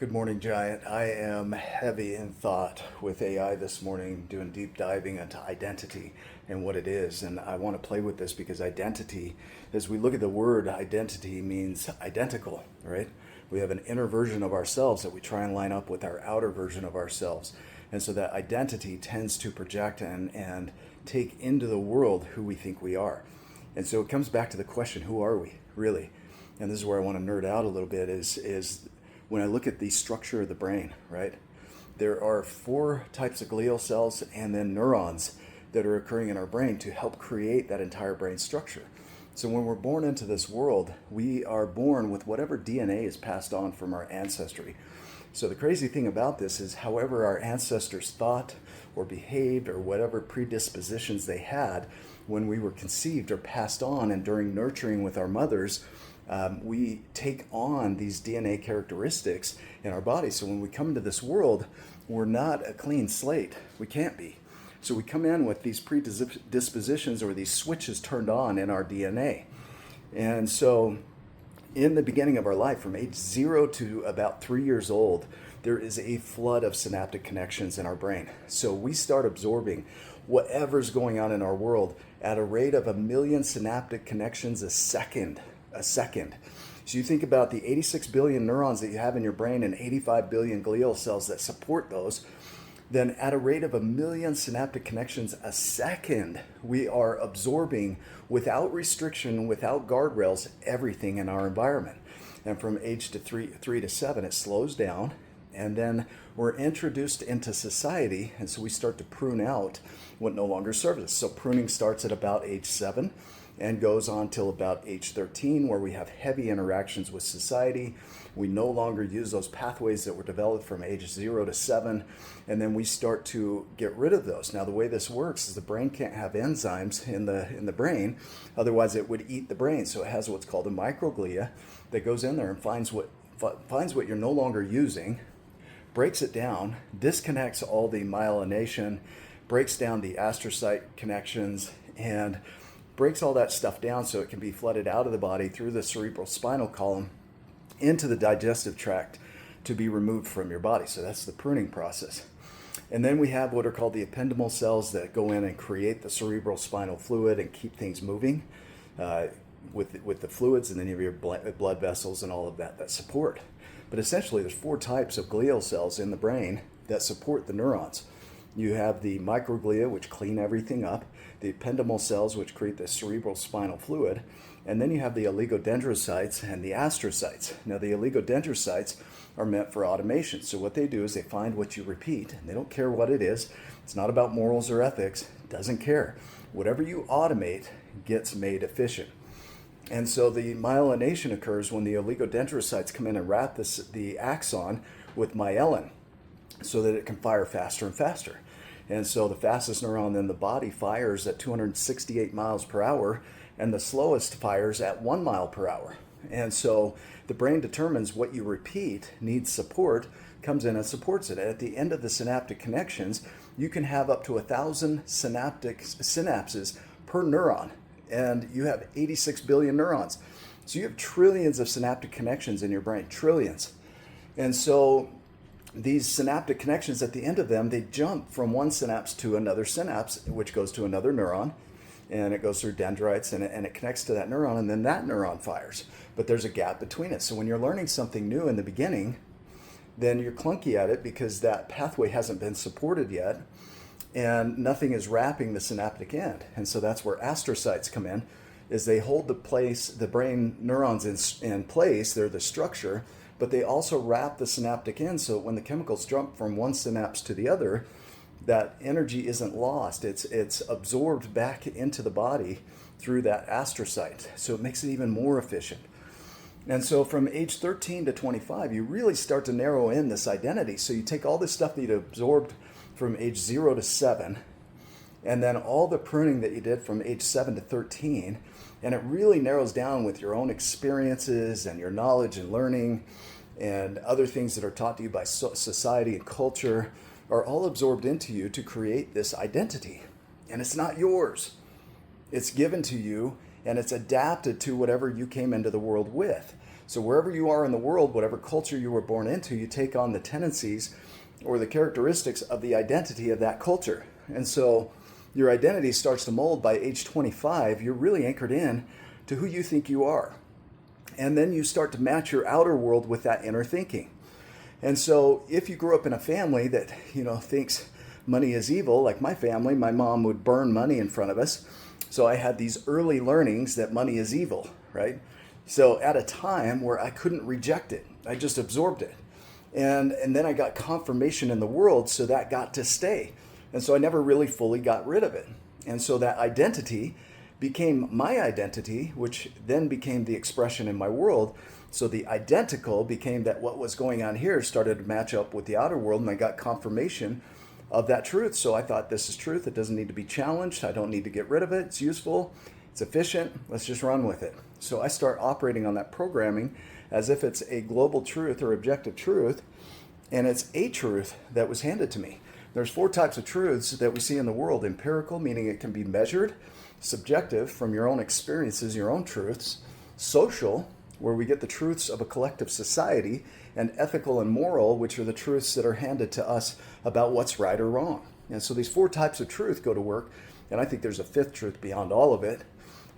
Good morning, Giant. I am heavy in thought with AI this morning, doing deep diving into identity and what it is. And I want to play with this because identity, as we look at the word identity, means identical, right? We have an inner version of ourselves that we try and line up with our outer version of ourselves. And so that identity tends to project and take into the world who we think we are. And so it comes back to the question, who are we really? And this is where I want to nerd out a little bit is when I look at the structure of the brain, right? There are 4 types of glial cells and then neurons that are occurring in our brain to help create that entire brain structure. So when we're born into this world, we are born with whatever DNA is passed on from our ancestry. So the crazy thing about this is however our ancestors thought or behaved or whatever predispositions they had when we were conceived or passed on and during nurturing with our mothers, we take on these DNA characteristics in our body. So when we come into this world, we're not a clean slate. We can't be. So we come in with these predispositions or these switches turned on in our DNA. And so in the beginning of our life, from age 0 to about 3 years old, there is a flood of synaptic connections in our brain. So we start absorbing whatever's going on in our world at a rate of 1 million synaptic connections a second. So you think about the 86 billion neurons that you have in your brain and 85 billion glial cells that support those, then at a rate of 1 million synaptic connections a second, we are absorbing without restriction, without guardrails, everything in our environment. And from age to 3 to 7, it slows down, and then we're introduced into society, and so we start to prune out what no longer serves us. So pruning starts at about age 7 and goes on till about age 13, where we have heavy interactions with society. We no longer use those pathways that were developed from age 0 to 7, and then we start to get rid of those. Now, the way this works is the brain can't have enzymes in the brain, otherwise it would eat the brain. So it has what's called a microglia that goes in there and finds what you're no longer using, breaks it down, disconnects all the myelination, breaks down the astrocyte connections, and breaks all that stuff down so it can be flooded out of the body through the cerebral spinal column into the digestive tract to be removed from your body. So that's the pruning process. And then we have what are called the ependymal cells that go in and create the cerebral spinal fluid and keep things moving with the fluids, and then you have your blood vessels and all of that support. But essentially there's 4 types of glial cells in the brain that support the neurons. You have the microglia, which clean everything up, the ependymal cells, which create the cerebral spinal fluid, and then you have the oligodendrocytes and the astrocytes. Now, the oligodendrocytes are meant for automation. So what they do is they find what you repeat, and they don't care what it is. It's not about morals or ethics. It doesn't care. Whatever you automate gets made efficient. And so the myelination occurs when the oligodendrocytes come in and wrap the axon with myelin, so that it can fire faster and faster. And so the fastest neuron in the body fires at 268 miles per hour, and the slowest fires at 1 mile per hour. And so the brain determines what you repeat needs support, comes in and supports it. At the end of the synaptic connections, you can have up to 1,000 synapses per neuron, and you have 86 billion neurons. So you have trillions of synaptic connections in your brain, trillions. And so these synaptic connections, at the end of them, they jump from one synapse to another synapse, which goes to another neuron, and it goes through dendrites, and it connects to that neuron, and then that neuron fires. But there's a gap between it. So when you're learning something new in the beginning, then you're clunky at it because that pathway hasn't been supported yet, and nothing is wrapping the synaptic end. And so that's where astrocytes come in, is they hold the brain neurons in place. They're the structure, but they also wrap the synaptic end, so when the chemicals jump from one synapse to the other, that energy isn't lost. It's absorbed back into the body through that astrocyte. So it makes it even more efficient. And so from age 13 to 25, you really start to narrow in this identity. So you take all this stuff that you absorbed from age 0 to 7, and then all the pruning that you did from age 7 to 13, and it really narrows down with your own experiences and your knowledge and learning and other things that are taught to you by society and culture are all absorbed into you to create this identity. And it's not yours. It's given to you, and it's adapted to whatever you came into the world with. So wherever you are in the world, whatever culture you were born into, you take on the tendencies or the characteristics of the identity of that culture. And so your identity starts to mold by age 25. You're really anchored in to who you think you are. And then you start to match your outer world with that inner thinking. And so if you grew up in a family that, thinks money is evil, like my family, my mom would burn money in front of us. So I had these early learnings that money is evil, right? So at a time where I couldn't reject it, I just absorbed it. And then I got confirmation in the world, so that got to stay. And so I never really fully got rid of it. And so that identity became my identity, which then became the expression in my world. So the identical became that what was going on here started to match up with the outer world, and I got confirmation of that truth. So I thought, this is truth. It doesn't need to be challenged. I don't need to get rid of it. It's useful. It's efficient. Let's just run with it. So I start operating on that programming as if it's a global truth or objective truth, and it's a truth that was handed to me. There's 4 types of truths that we see in the world. Empirical, meaning it can be measured. Subjective, from your own experiences, your own truths. Social, where we get the truths of a collective society. And ethical and moral, which are the truths that are handed to us about what's right or wrong. And so these 4 types of truth go to work, and I think there's a 5th truth beyond all of it,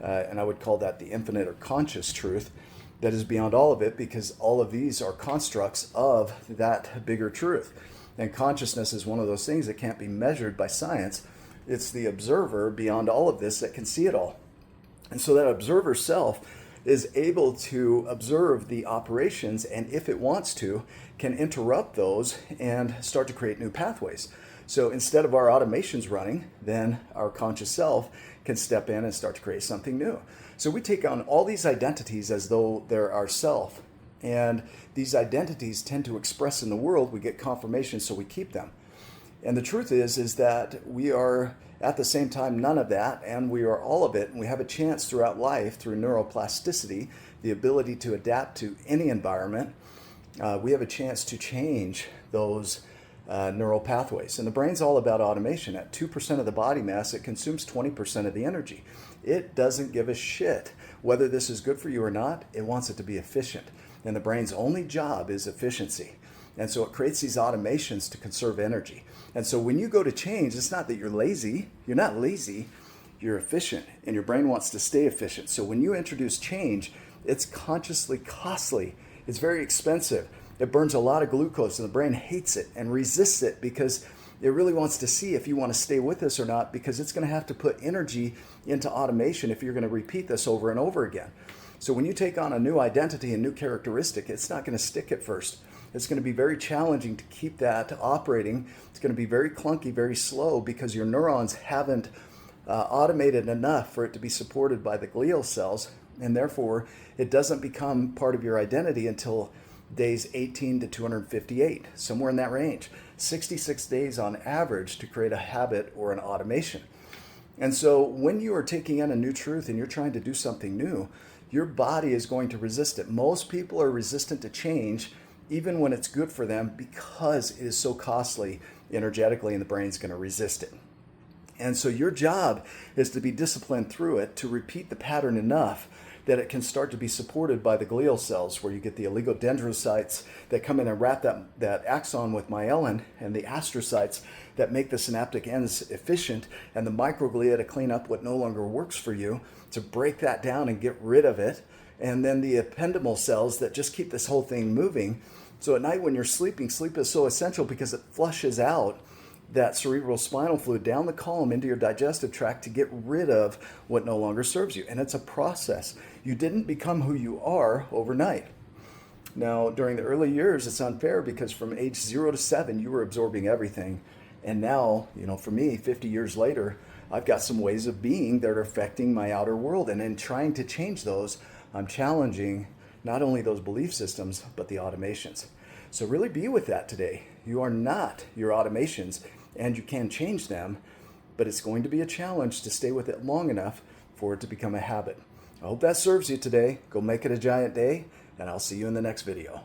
and I would call that the infinite or conscious truth that is beyond all of it, because all of these are constructs of that bigger truth. And consciousness is one of those things that can't be measured by science. It's the observer beyond all of this that can see it all. And so that observer self is able to observe the operations, and if it wants to, can interrupt those and start to create new pathways. So instead of our automations running, then our conscious self can step in and start to create something new. So we take on all these identities as though they're our self. And these identities tend to express in the world. We get confirmation, so we keep them. And the truth is that we are at the same time none of that, and we are all of it. And we have a chance throughout life, through neuroplasticity, the ability to adapt to any environment. We have a chance to change those neural pathways. And the brain's all about automation. At 2% of the body mass, it consumes 20% of the energy. It doesn't give a shit whether this is good for you or not. It wants it to be efficient. And the brain's only job is efficiency. And so it creates these automations to conserve energy. And so when you go to change, it's not that you're lazy. You're not lazy. You're efficient. And your brain wants to stay efficient. So when you introduce change, it's consciously costly. It's very expensive. It burns a lot of glucose, and the brain hates it and resists it because it really wants to see if you want to stay with this or not, because it's going to have to put energy into automation if you're going to repeat this over and over again. So when you take on a new identity and new characteristic, it's not going to stick at first. It's going to be very challenging to keep that operating. It's going to be very clunky, very slow, because your neurons haven't automated enough for it to be supported by the glial cells, and therefore it doesn't become part of your identity until days 18 to 258, somewhere in that range. 66 days on average to create a habit or an automation. And so when you are taking in a new truth and you're trying to do something new, your body is going to resist it. Most people are resistant to change, even when it's good for them, because it is so costly energetically, and the brain's going to resist it. And so your job is to be disciplined through it, to repeat the pattern enough that it can start to be supported by the glial cells, where you get the oligodendrocytes that come in and wrap that axon with myelin, and the astrocytes that make the synaptic ends efficient, and the microglia to clean up what no longer works for you, to break that down and get rid of it, and then the ependymal cells that just keep this whole thing moving. So at night when you're sleeping, sleep is so essential because it flushes out that cerebral spinal fluid down the column into your digestive tract to get rid of what no longer serves you. And it's a process. You didn't become who you are overnight. Now, during the early years, it's unfair because from age 0 to 7, you were absorbing everything. And now, for me, 50 years later, I've got some ways of being that are affecting my outer world. And in trying to change those, I'm challenging not only those belief systems, but the automations. So really be with that today. You are not your automations, and you can change them, but it's going to be a challenge to stay with it long enough for it to become a habit. I hope that serves you today. Go make it a giant day, and I'll see you in the next video.